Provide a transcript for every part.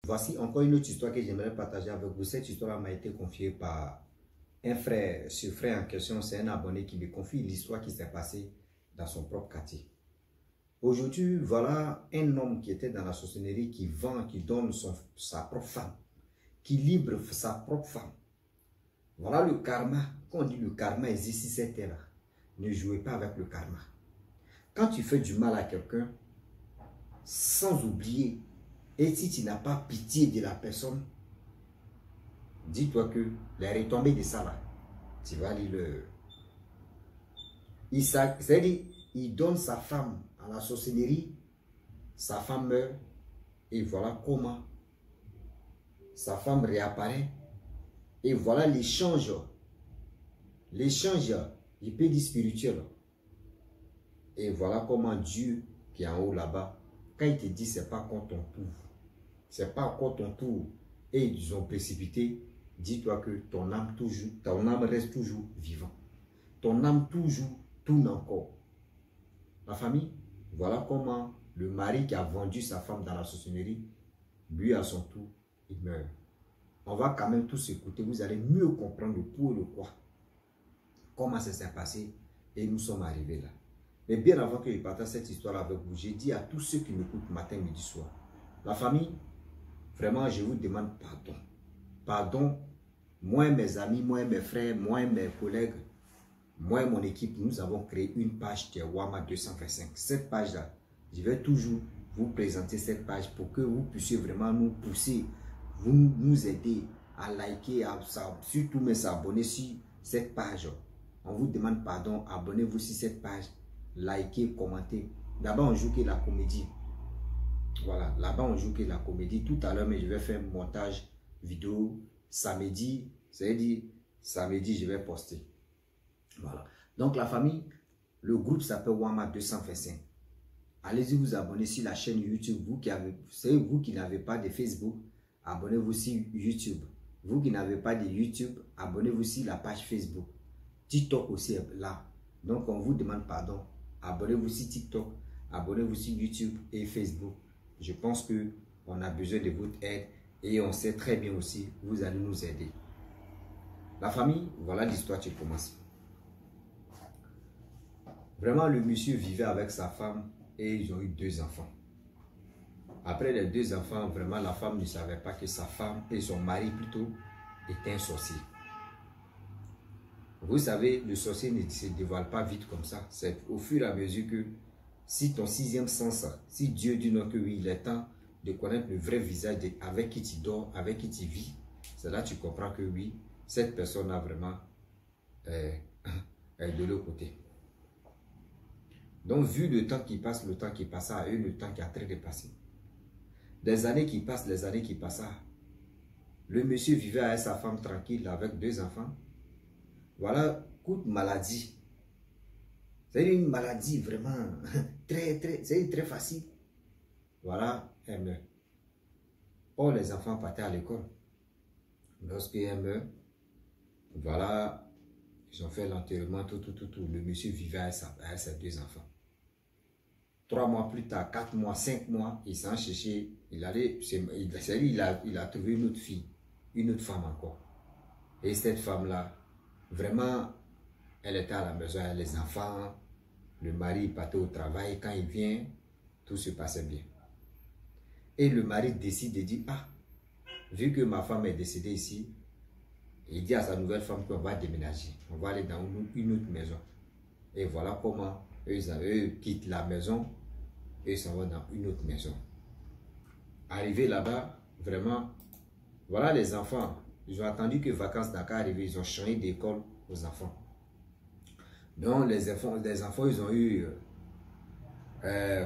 Voici encore une autre histoire que j'aimerais partager avec vous. Cette histoire m'a été confiée par un frère. Ce frère en question, c'est un abonné qui me confie l'histoire qui s'est passée dans son propre quartier. Aujourd'hui, voilà un homme qui était dans la sorcellerie, qui vend, qui donne sa propre femme, qui livre sa propre femme. Voilà le karma. Quand on dit le karma existe sur cette terre-là, ne jouez pas avec le karma. Quand tu fais du mal à quelqu'un, sans oublier, et si tu n'as pas pitié de la personne, dis-toi que les retombées de ça là, tu vas lire le... C'est-à-dire, il donne sa femme à la sorcellerie, sa femme meurt, et voilà comment sa femme réapparaît, et voilà l'échange, il peut dire spirituel, et voilà comment Dieu qui est en haut là-bas, quand il te dit c'est pas contre ton tour, c'est pas encore ton tour, et ils ont précipité, dis-toi que ton âme reste toujours vivant. Ton âme toujours tourne encore. La famille, voilà comment le mari qui a vendu sa femme dans la sorcellerie, lui à son tour, il meurt. On va quand même tous écouter, vous allez mieux comprendre le pour et le quoi. Comment ça s'est passé et nous sommes arrivés là. Mais bien avant que je partage cette histoire avec vous, j'ai dit à tous ceux qui m'écoutent matin, midi, soir, la famille, vraiment, je vous demande pardon. Pardon, moi, mes amis, moi, mes frères, moi, mes collègues, moi et mon équipe, nous avons créé une page qui est Wama 225. Cette page-là, je vais toujours vous présenter cette page pour que vous puissiez vraiment nous pousser, vous nous aider à liker, surtout mais s'abonner sur cette page. On vous demande pardon, abonnez-vous sur cette page, likez, commentez. D'abord, on joue que la comédie. Voilà, là-bas on joue que la comédie tout à l'heure, mais je vais faire un montage vidéo samedi, c'est-à-dire samedi je vais poster. Voilà, donc la famille, le groupe s'appelle Wama 225. Allez-y vous abonner sur la chaîne YouTube, vous qui n'avez pas de Facebook, abonnez-vous sur YouTube. Vous qui n'avez pas de YouTube, abonnez-vous sur la page Facebook. TikTok aussi est là, donc on vous demande pardon, abonnez-vous sur TikTok, abonnez-vous sur YouTube et Facebook. Je pense qu'on a besoin de votre aide et on sait très bien aussi, vous allez nous aider. La famille, voilà l'histoire qui commence. Vraiment, le monsieur vivait avec sa femme et ils ont eu 2 enfants. Après les 2 enfants, vraiment, la femme ne savait pas que sa femme et son mari plutôt étaient un sorcier. Vous savez, le sorcier ne se dévoile pas vite comme ça. C'est au fur et à mesure que si ton 6e sens, si Dieu dit non que oui, il est temps de connaître le vrai visage avec qui tu dors, avec qui tu vis, c'est là que tu comprends que oui, cette personne a vraiment de l'autre côté. Donc, vu le temps qui passe, à eux, le temps qui a très dépassé. Des années qui passent, le monsieur vivait avec sa femme tranquille, avec 2 enfants. Voilà, coup de maladie. C'est une maladie vraiment très facile. Voilà, elle meurt. Or, les enfants partaient à l'école. Lorsqu'elle meurt, voilà, ils ont fait l'enterrement, tout. Le monsieur vivait avec ses 2 enfants. 3 mois plus tard, 4 mois, 5 mois, il s'en cherchait. Il a trouvé une autre fille, une autre femme encore. Et cette femme-là, vraiment, elle était à la maison avec les enfants. Le mari partait au travail. Quand il vient, tout se passait bien. Et le mari décide de dire, ah, vu que ma femme est décédée ici, il dit à sa nouvelle femme qu'on va déménager. On va aller dans une autre maison. Et voilà comment eux quittent la maison et s'en vont dans une autre maison. Arrivé là-bas, vraiment, voilà les enfants. Ils ont attendu que vacances Dakar arrivent. Ils ont changé d'école aux enfants. Donc les enfants ils ont eu,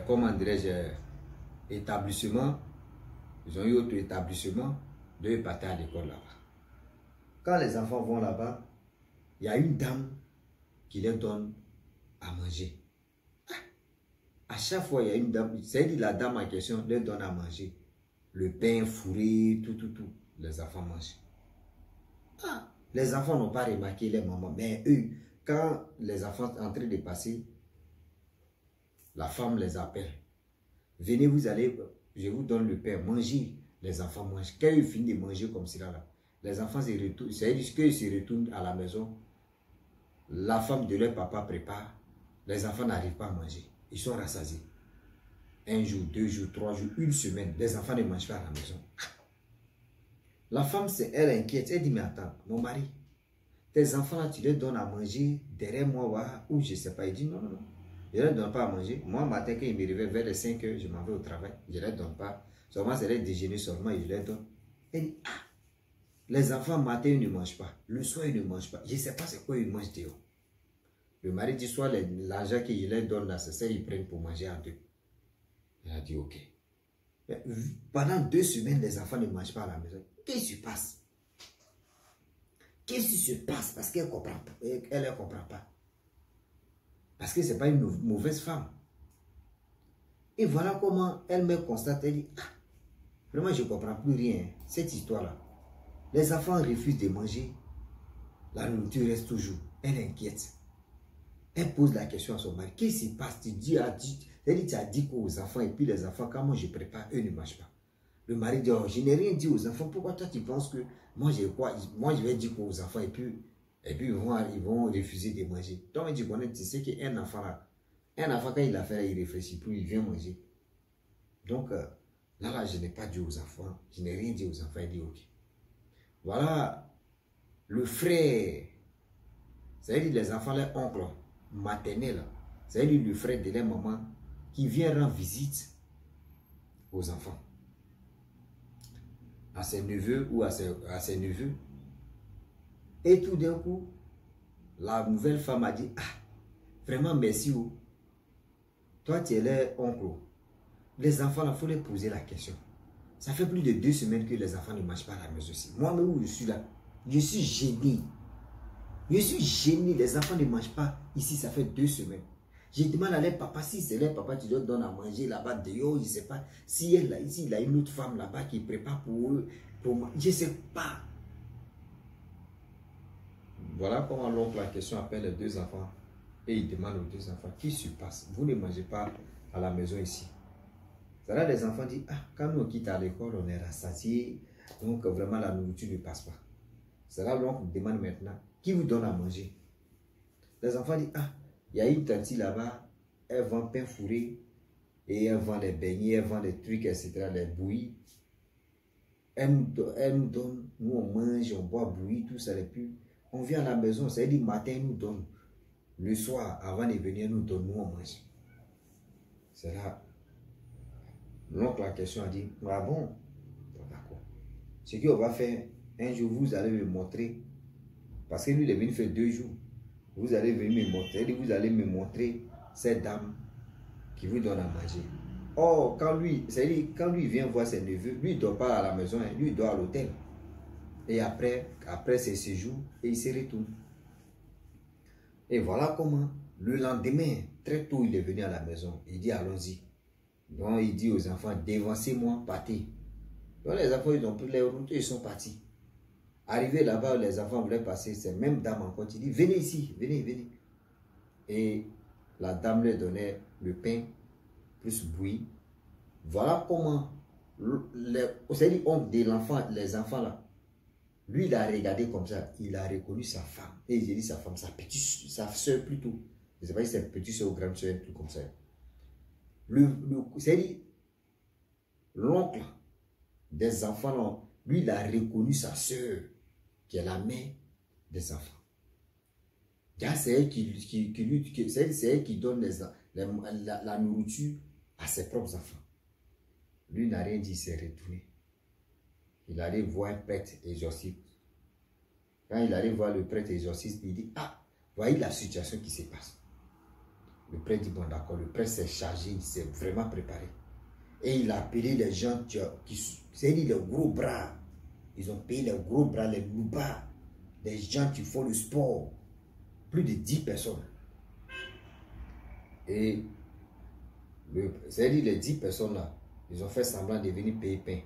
comment dirais-je, établissement. Ils ont eu autre établissement. Ils partaient à l'école là-bas. Quand les enfants vont là-bas, il y a une dame qui leur donne à manger. À chaque fois, il y a une dame, c'est-à-dire la dame en question leur donne à manger. Le pain fourré, tout. Les enfants mangent. Ah, les enfants n'ont pas remarqué les mamans, mais eux, quand les enfants sont en train de passer, la femme les appelle. Venez, vous allez, je vous donne le pain, mangez. les enfants mangent. Quand ils finissent de manger comme cela, là, les enfants se retournent, c'est-à-dire qu'ils se retournent à la maison, la femme de leur papa prépare, les enfants n'arrivent pas à manger. Ils sont rassasiés. Un jour, 2 jours, 3 jours, une semaine, les enfants ne mangent pas à la maison. La femme, elle inquiète. Elle dit, mais attends, mon mari, tes enfants là, tu les donnes à manger derrière moi, ou je ne sais pas. Il dit, non, non, non. Je ne leur donne pas à manger. Moi, matin, quand ils me réveillent vers les 5 heures, je m'en vais au travail. Je ne leur donne pas. Seulement, c'est les déjeuner seulement, je leur donne. Elle dit, ah, les enfants, matin, ils ne mangent pas. Le soir, ils ne mangent pas. Je ne sais pas c'est quoi ils mangent dehors. Le mari dit, soit l'argent que je leur donne là, c'est ça qu'ils prennent pour manger à deux. Elle a dit, ok. Mais pendant 2 semaines, les enfants ne mangent pas à la maison. Qu'est-ce qui se passe? Qu'est-ce qui se passe? Parce qu'elle ne comprend pas. Elle ne comprend pas. Parce que ce n'est pas une mauvaise femme. Et voilà comment elle me constate. Elle dit, ah, vraiment, je ne comprends plus rien. Cette histoire-là. Les enfants refusent de manger. La nourriture reste toujours. Elle est inquiète. Elle pose la question à son mari. Qu'est-ce qui se passe? Tu as dit quoi aux enfants? Et puis les enfants, quand moi je prépare, eux ne mangent pas. Le mari dit, oh, je n'ai rien dit aux enfants. Pourquoi toi tu penses que moi j'ai quoi? Moi je vais dire quoi aux enfants et puis ils vont refuser de manger. Donc il dit, tu sais qu'un enfant là, quand il a fait, il réfléchit plus, il vient manger. Donc là, je n'ai pas dit aux enfants, je n'ai rien dit aux enfants. Il dit, ok. Voilà le frère, c'est-à-dire les enfants, les oncles maternels, c'est-à-dire le frère de leur maman qui vient rendre visite aux enfants, à ses neveux ou à ses neveux. Et tout d'un coup, la nouvelle femme a dit, ah, vraiment merci. Toi, tu es leur oncle. Les enfants, il faut les poser la question. Ça fait plus de 2 semaines que les enfants ne mangent pas à la maison aussi. Moi-même, où je suis là, je suis gêné. Je suis gêné. Les enfants ne mangent pas ici, ça fait 2 semaines. Je demande à leur papa, si c'est leur papa qui leur donne à manger là-bas dehors, je ne sais pas. Si elle, ici, il a une autre femme là-bas qui prépare pour eux, pour moi, je ne sais pas. Voilà comment l'oncle la question appelle les 2 enfants et il demande aux 2 enfants, qu'est-ce qui se passe? Vous ne mangez pas à la maison ici. C'est là les enfants disent, ah, quand nous quittons à l'école, on est rassasiés, donc vraiment la nourriture ne passe pas. C'est là l'oncle demande maintenant, qui vous donne à manger? Les enfants disent, ah, il y a une tante là-bas, elle vend pain fourré, et elle vend les beignets, elle vend des trucs, etc., les bouillies. Elle nous donne, nous on mange, on boit bouillie, tout ça, et puis on vient à la maison, c'est-à-dire le matin, elle nous donne. Le soir, avant de venir, nous donne, nous on mange. C'est là. Donc la question a dit, ah bon, d'accord. Ce qu'on va faire, un jour vous allez me montrer, parce que lui il est venu faire 2 jours, vous allez venir me montrer, vous allez me montrer cette dame qui vous donne à manger. Or, quand lui vient voir ses neveux, lui il ne dort pas à la maison, hein, lui il dort à l'hôtel. Et après ses séjours, et il se retourne. Et voilà comment, le lendemain, très tôt, il est venu à la maison. Il dit, allons-y. Donc, il dit aux enfants, dévancez-moi, partez. Donc, les enfants, ils ont pris les routes et ils sont partis. Arrivé là-bas, les enfants voulaient passer, cette même dame encore, il dit, venez ici, venez, venez. Et la dame leur donnait le pain, plus bouilli. Voilà comment, c'est-à-dire, de l'enfant, les enfants là, lui, il a regardé comme ça, il a reconnu sa femme. Et il a dit sa femme, sa soeur plutôt. Je ne sais pas si c'est petite soeur ou grande soeur, un truc comme ça. C'est-à-dire, l'oncle des enfants, là, lui, il a reconnu sa soeur, qui est la mère des enfants. C'est elle qui donne la nourriture à ses propres enfants. Lui n'a rien dit, il s'est retourné. Il allait voir un prêtre exorciste. Quand il allait voir le prêtre exorciste, il dit, ah, voyez la situation qui se passe. Le prêtre dit, bon d'accord, le prêtre s'est chargé, il s'est vraiment préparé. Et il a appelé les gens c'est-à-dire les gros bras. Ils ont payé les gros bras, les loubas, les gens qui font le sport. Plus de 10 personnes. Et c'est-à-dire les 10 personnes là, ils ont fait semblant de venir payer pain.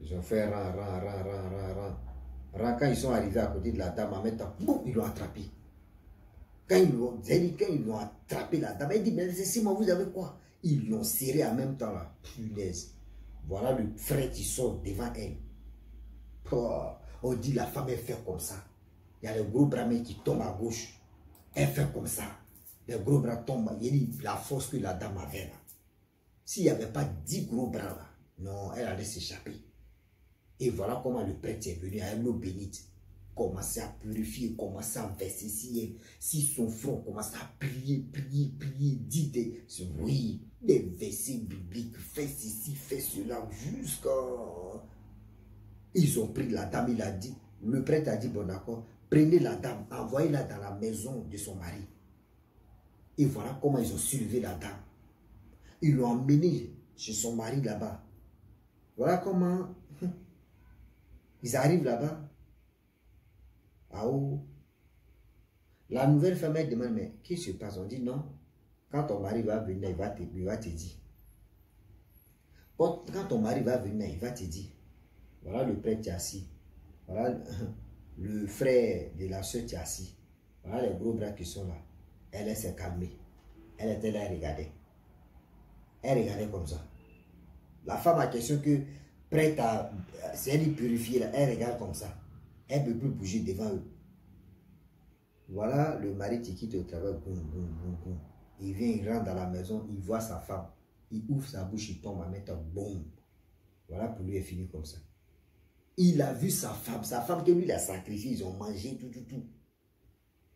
Ils ont fait rang. Quand ils sont arrivés à côté de la dame, en même temps, boum, ils l'ont attrapé. Quand ils l'ont attrapé, la dame, elle dit, mais laissez-moi, vous avez quoi? Ils l'ont serré en même temps là. Punaise. Voilà le frère qui sort devant elle. On dit la femme, elle fait comme ça. Il y a le gros bras qui tombe à gauche. Elle fait comme ça. Le gros bras tombe. Il y a la force que la dame avait là. S'il n'y avait pas 10 gros bras là, non, elle allait s'échapper. Et voilà comment le prêtre est venu avec l'eau bénite. Commencer à purifier, commencer à verser. Si son front commence à prier, dit des versets bibliques, fais ceci, fais cela, jusqu'à... Ils ont pris la dame, il a dit, le prêtre a dit, bon d'accord, prenez la dame, envoyez-la dans la maison de son mari. Et voilà comment ils ont soulevé la dame. Ils l'ont emmenée chez son mari là-bas. Voilà comment ils arrivent là-bas. Ah oh. La nouvelle femme, elle demande, mais qu'est-ce qui se passe? On dit non. Quand ton mari va venir, il va te dire. Quand ton mari va venir, il va te dire. Voilà le prêtre qui est assis. Voilà le frère de la soeur qui est assis. Voilà les gros bras qui sont là. Elle s'est calmée. Elle était là, elle regardait. Elle regardait comme ça. La femme a question que prête à... Si elle est purifiée, là, elle regarde comme ça. Elle ne peut plus bouger devant eux. Voilà le mari qui quitte au travail. Il vient, il rentre dans la maison, il voit sa femme. Il ouvre sa bouche, il tombe à mettre boum. Voilà, pour lui, est fini comme ça. Il a vu sa femme que lui, il a sacrifié, ils ont mangé, tout.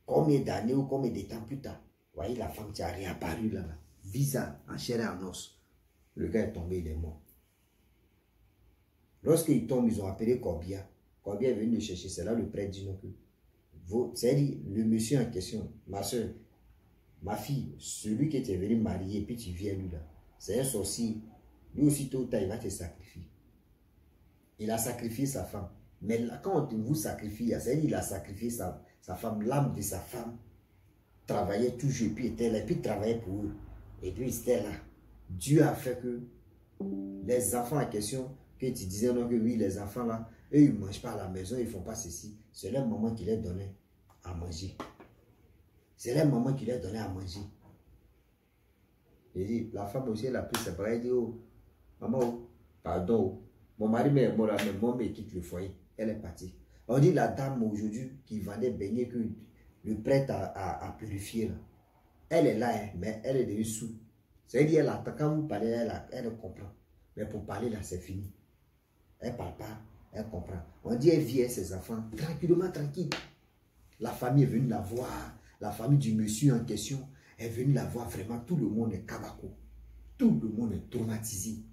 Combien d'années ou combien de temps plus tard. Vous voyez la femme qui a réapparu là, visage, en chair et en os. Le gars est tombé, il est mort. Lorsqu'il tombe, ils ont appelé Corbia. Corbia est venu le chercher. C'est là le prêtre dit non que. C'est-à-dire, le monsieur en question, ma soeur, ma fille, celui qui était venu marier, puis tu viens lui là, c'est un sorcier. Lui aussi, tôt ou tard, il va te sacrifier. Il a sacrifié sa femme. Mais là, quand on vous sacrifie, c'est-à-dire il a sacrifié sa femme, l'âme de sa femme travaillait toujours, et puis était là, et puis travaillait pour eux. Et puis c'était là. Dieu a fait que les enfants en question, que tu disais non, que oui, les enfants là, eux, ils ne mangent pas à la maison, ils ne font pas ceci. C'est leur maman qui leur donnait à manger. C'est leur maman qui leur donnait à manger. Et dit, la femme aussi, elle a pris ses bras, elle dit, oh, maman, oh, pardon, oh. Mon mari est mort là, mais moi, me quitte le foyer. Elle est partie. On dit la dame aujourd'hui qui vendait beignet que le prêtre a purifié là. Elle est là, hein, mais elle est devenue sourde. C'est-à-dire, elle attend, quand vous parlez, elle comprend. Mais pour parler là, c'est fini. Elle ne parle pas, elle comprend. On dit, elle vit avec ses enfants, tranquillement, tranquille. La famille est venue la voir. La famille du monsieur en question est venue la voir. Vraiment, tout le monde est kabako. Tout le monde est traumatisé.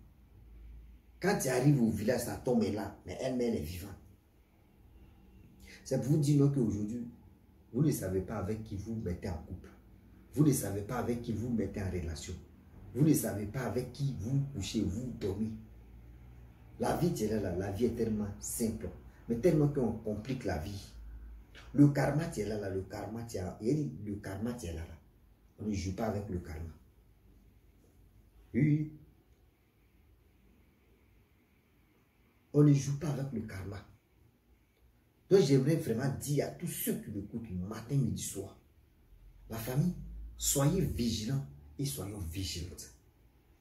Quand tu arrives au village, sa tombe est là, mais elle-même est vivante. C'est pour vous dire qu'aujourd'hui, vous ne savez pas avec qui vous mettez en couple. Vous ne savez pas avec qui vous mettez en relation. Vous ne savez pas avec qui vous couchez, vous dormez. La vie, tu es là, la vie est tellement simple, mais tellement qu'on complique la vie. Le karma, tu es là, le karma, tu es là. Le karma, tu es là. On ne joue pas avec le karma. Oui. On ne joue pas avec le karma. Donc j'aimerais vraiment dire à tous ceux qui m'écoutent matin, midi, soir, la famille, soyez vigilants et soyons vigilantes.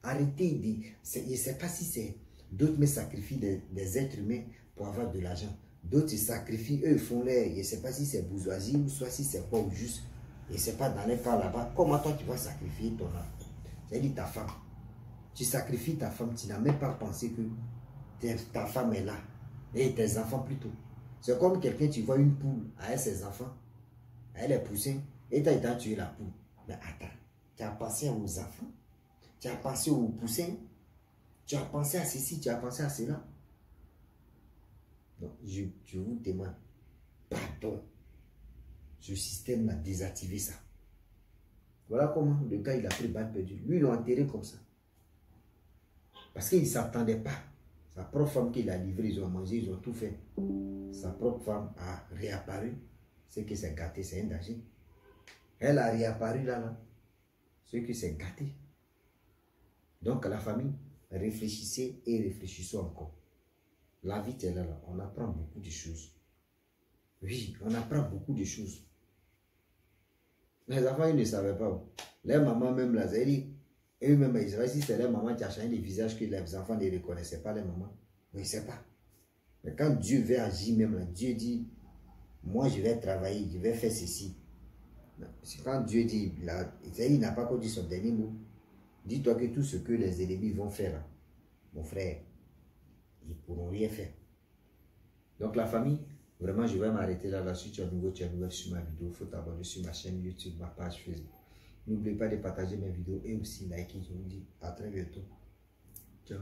Arrêtez de... Je ne sais pas si c'est... D'autres me sacrifient des êtres humains pour avoir de l'argent. D'autres se sacrifient, eux ils font l'air. Je ne sais pas si c'est bourgeoisie ou soit si c'est pas ou juste. Je ne sais pas dans les cas là-bas. Comment toi tu vas sacrifier ton âme? C'est-à-dire ta femme. Tu sacrifies ta femme, tu n'as même pas pensé que ta femme est là. Et tes enfants plutôt. C'est comme quelqu'un, tu vois une poule avec ses enfants. Elle est poussée. Et tu as tué la poule. Mais attends, tu as pensé aux enfants? Tu as pensé aux poussins? Tu as pensé à ceci, tu as pensé à cela? Donc, je vous demande pardon. Ce système a désactivé ça. Voilà comment le gars, il a pris balle perdue. Lui, ils l'ont enterré comme ça. Parce qu'il ne s'attendait pas. Sa propre femme qu'il a livrée, ils ont mangé, ils ont tout fait. Sa propre femme a réapparu. C'est que c'est gâté, c'est un danger. Elle a réapparu là. C'est que c'est gâté. Donc la famille, réfléchissez et réfléchissez encore. La vie est là. On apprend beaucoup de choses. Oui, on apprend beaucoup de choses. Les enfants, ils ne savaient pas. Les mamans même là, elles disent, Et eux-mêmes, ils savaient si c'est leur maman qui a changé les visages que les enfants ne reconnaissaient pas les mamans. Mais ils ne savent pas. Mais quand Dieu veut agir même, là, Dieu dit, moi je vais travailler, je vais faire ceci. C'est quand Dieu dit, il n'a pas encore dit son dernier mot. Dis-toi que tout ce que les ennemis vont faire, là, mon frère, ils ne pourront rien faire. Donc la famille, vraiment je vais m'arrêter là. Si tu es nouveau, tu es nouveau sur ma vidéo, il faut t'abonner sur ma chaîne YouTube, ma page Facebook. N'oubliez pas de partager mes vidéos et aussi liker. Je vous dis à très bientôt. Ciao.